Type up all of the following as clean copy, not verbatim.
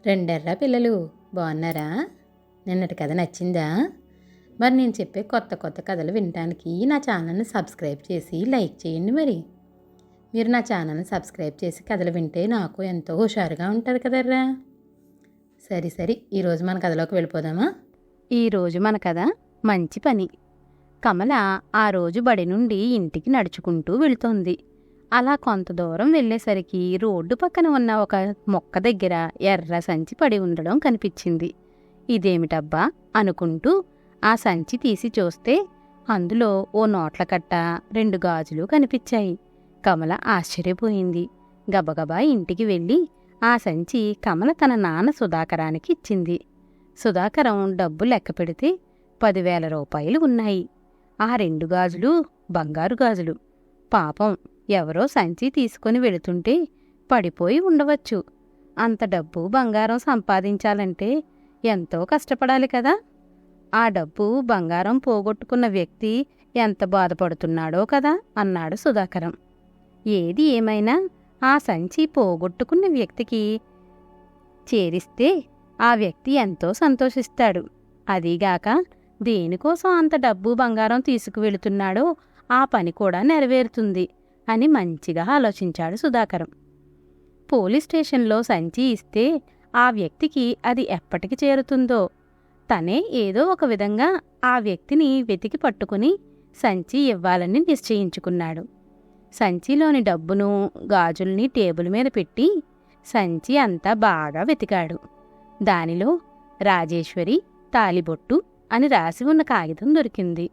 రెండెర్రా పిల్లలు బాగున్నారా? నిన్నటి కథ నచ్చిందా? మరి నేను చెప్పే కొత్త కొత్త కథలు వినడానికి నా ఛానల్ని సబ్స్క్రైబ్ చేసి లైక్ చేయండి. మీరు నా ఛానల్ని సబ్స్క్రైబ్ చేసి కథలు వింటే నాకు ఎంతో హుషారుగా ఉంటుంది కదర్రా. సరే ఈరోజు మన కథలోకి వెళ్ళిపోదామా? ఈరోజు మన కథ మంచి పని. కమల ఆ రోజు బడి నుండి ఇంటికి నడుచుకుంటూ వెళుతోంది. అలా కొంత దూరం వెళ్ళేసరికి రోడ్డు పక్కన ఉన్న ఒక మొక్క దగ్గర ఎర్ర సంచి పడి ఉండడం కనిపించింది. ఇదేమిటబ్బా అనుకుంటూ ఆ సంచి తీసి చూస్తే అందులో ఓ నోట్ల కట్ట, 2 గాజులు కనిపించాయి. కమల ఆశ్చర్యపోయింది. గబగబా ఇంటికి వెళ్ళి ఆ సంచి కమల తన నాన్న సుధాకరానికి ఇచ్చింది. సుధాకరం డబ్బు లెక్క పెడితే 10,000 రూపాయలు ఉన్నాయి. ఆ 2 గాజులు బంగారు గాజులు. పాపం ఎవరో సంచి తీసుకుని వెళుతుంటే పడిపోయి ఉండవచ్చు. అంత డబ్బు బంగారం సంపాదించాలంటే ఎంతో కష్టపడాలి కదా. ఆ డబ్బు బంగారం పోగొట్టుకున్న వ్యక్తి ఎంత బాధపడుతున్నాడో కదా అన్నాడు సుధాకరం. ఏది ఏమైనా ఆ సంచి పోగొట్టుకున్న వ్యక్తికి చేరిస్తే ఆ వ్యక్తి ఎంతో సంతోషిస్తాడు. అదీగాక దేనికోసం అంత డబ్బు బంగారం తీసుకువెళుతున్నాడో ఆ పని కూడా నెరవేరుతుంది అని మంచిగా ఆలోచించాడు సుధాకరం. పోలీస్ స్టేషన్లో సంచి ఇస్తే ఆ వ్యక్తికి అది ఎప్పటికి చేరుతుందో తనే ఏదో ఒక విధంగా ఆ వ్యక్తిని వెతికి పట్టుకుని సంచి ఇవ్వాలని నిశ్చయించుకున్నాడు. సంచిలోని డబ్బును, గాజుల్ని టేబుల్ మీద పెట్టి సంచి అంతా బాగా వెతికాడు. దానిలో రాజేశ్వరి తాలిబొట్టు అని రాసి ఉన్న కాగితం దొరికింది.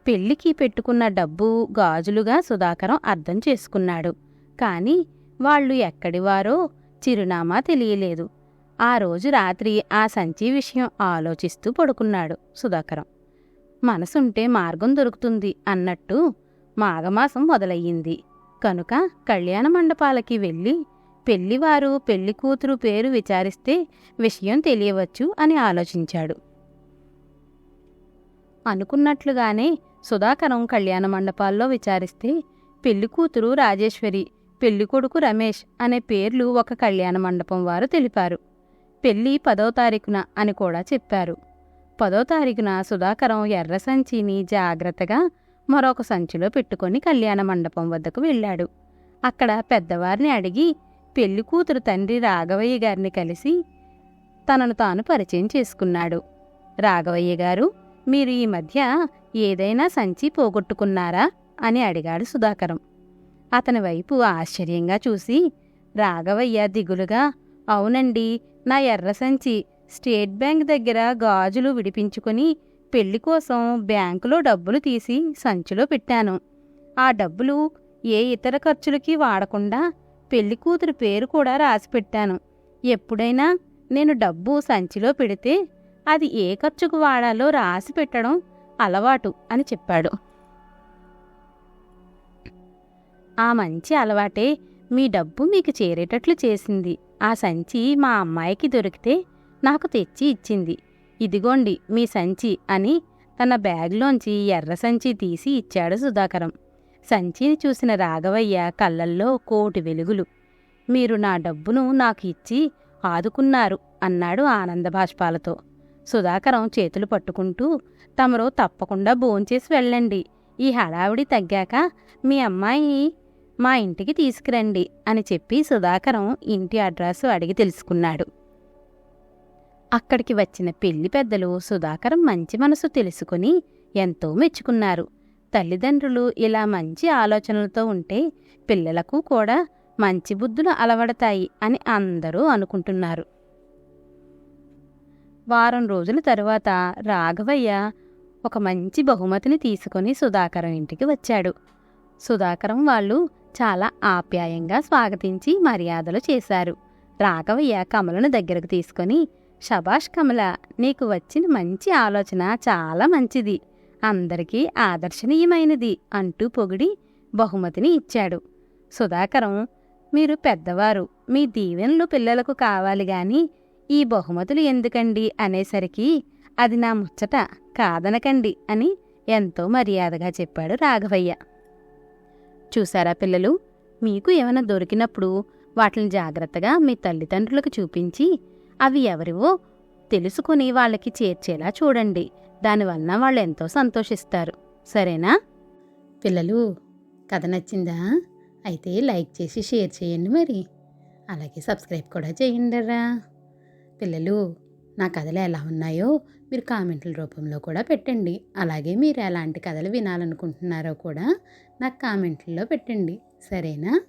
పెళ్లికి పెట్టుకున్న డబ్బు గాజులుగా సుధాకరం అర్థం చేసుకున్నాడు. కాని వాళ్ళు ఎక్కడివారో చిరునామా తెలియలేదు. ఆ రోజు రాత్రి ఆ సంచి విషయం ఆలోచిస్తూ పడుకున్నాడు సుధాకరం. మనసుంటే మార్గం దొరుకుతుంది అన్నట్టు మాఘమాసం మొదలయ్యింది కనుక కళ్యాణ మండపాలకి వెళ్ళి పెళ్లివారు పెళ్లికూతురు పేరు విచారిస్తే విషయం తెలియవచ్చు అని ఆలోచించాడు. అనుకున్నట్లుగానే సుధాకరం కళ్యాణ మండపాల్లో విచారిస్తే పెళ్లికూతురు రాజేశ్వరి, పెళ్లికొడుకు రమేష్ అనే పేర్లు ఒక కళ్యాణ మండపం వారు తెలిపారు. పెళ్లి 10వ తారీఖున అని కూడా చెప్పారు. 10వ తారీఖున సుధాకరం ఎర్ర సంచిని జాగ్రత్తగా మరొక సంచిలో పెట్టుకుని కళ్యాణ మండపం వద్దకు వెళ్ళాడు. అక్కడ పెద్దవారిని అడిగి పెళ్లికూతురు తండ్రి రాఘవయ్య గారిని కలిసి తనను తాను పరిచయం చేసుకున్నాడు. రాఘవయ్య గారు, మీరు ఈ మధ్య ఏదైనా సంచి పోగొట్టుకున్నారా అని అడిగాడు సుధాకరం. అతని వైపు ఆశ్చర్యంగా చూసి రాఘవయ్య దిగులుగా, అవునండి, నా ఎర్ర సంచి స్టేట్ బ్యాంక్ దగ్గర గాజులు విడిపించుకుని పెళ్లి కోసం బ్యాంకులో డబ్బులు తీసి సంచిలో పెట్టాను. ఆ డబ్బులు ఏ ఇతర ఖర్చులకి వాడకుండా పెళ్లి కూతురు పేరు కూడా రాసి పెట్టాను. ఎప్పుడైనా నేను డబ్బు సంచిలో పెడితే అది ఏ ఖర్చుకు వాడాలో రాసి పెట్టడం అలవాటు అని చెప్పాడు. ఆ మంచి అలవాటే మీ డబ్బు మీకు చేరేటట్లు చేసింది. ఆ సంచి మా అమ్మాయికి దొరికితే నాకు తెచ్చి ఇచ్చింది. ఇదిగోండి మీ సంచి అని తన బ్యాగ్లోంచి ఎర్ర సంచి తీసి ఇచ్చాడు సుధాకరం. సంచిని చూసిన రాఘవయ్య కళ్ళల్లో కోటి వెలుగులు. మీరు నా డబ్బును నాకు ఇచ్చి ఆదుకున్నారు అన్నాడు ఆనందబాష్పాలతో. సుధాకరం చేతులు పట్టుకుంటూ, తమరు తప్పకుండా భోంచేసి వెళ్ళండి. ఈ హడావిడి తగ్గాక మీ అమ్మాయి మా ఇంటికి తీసుకురండి అని చెప్పి సుధాకరం ఇంటి అడ్రస్ అడిగి తెలుసుకున్నాడు. అక్కడికి వచ్చిన పెళ్లి పెద్దలు సుధాకరం మంచి మనసు తెలుసుకుని ఎంతో మెచ్చుకున్నారు. తల్లిదండ్రులు ఇలా మంచి ఆలోచనలతో ఉంటే పిల్లలకు కూడా మంచి బుద్ధులు అలవడతాయి అని అందరూ అనుకుంటున్నారు. వారం రోజుల తరువాత రాఘవయ్య ఒక మంచి బహుమతిని తీసుకుని సుధాకరం ఇంటికి వచ్చాడు. సుధాకరం వాళ్ళు చాలా ఆప్యాయంగా స్వాగతించి మర్యాదలు చేశారు. రాఘవయ్య కమలను దగ్గరకు తీసుకొని, శభాష్ కమల, నీకు వచ్చిన మంచి ఆలోచన చాలా మంచిది, అందరికీ ఆదర్శనీయమైనది అంటూ పొగిడి బహుమతిని ఇచ్చాడు. సుధాకరం, మీరు పెద్దవారు, మీ దీవెనలు పిల్లలకు కావాలి గాని ఈ బహుమతులు ఎందుకండి అనేసరికి అది నా ముచ్చట, కాదనకండి అని ఎంతో మర్యాదగా చెప్పాడు రాఘవయ్య. చూసారా పిల్లలు, మీకు ఏమైనా దొరికినప్పుడు వాటిని జాగ్రత్తగా మీ తల్లిదండ్రులకు చూపించి అవి ఎవరివో తెలుసుకుని వాళ్ళకి చేర్చేలా చూడండి. దానివల్ల వాళ్ళు ఎంతో సంతోషిస్తారు. సరేనా? పిల్లలు, కథ నచ్చిందా? అయితే లైక్ చేసి షేర్ చేయండి మరి. అలాగే సబ్స్క్రైబ్ కూడా చేయండిరా. పిల్లలు, నా కథలు ఎలా ఉన్నాయో మీరు కామెంట్ల రూపంలో కూడా పెట్టండి. అలాగే మీరు ఎలాంటి కథలు వినాలనుకుంటున్నారో కూడా నాకు కామెంట్లలో పెట్టండి. సరేనా?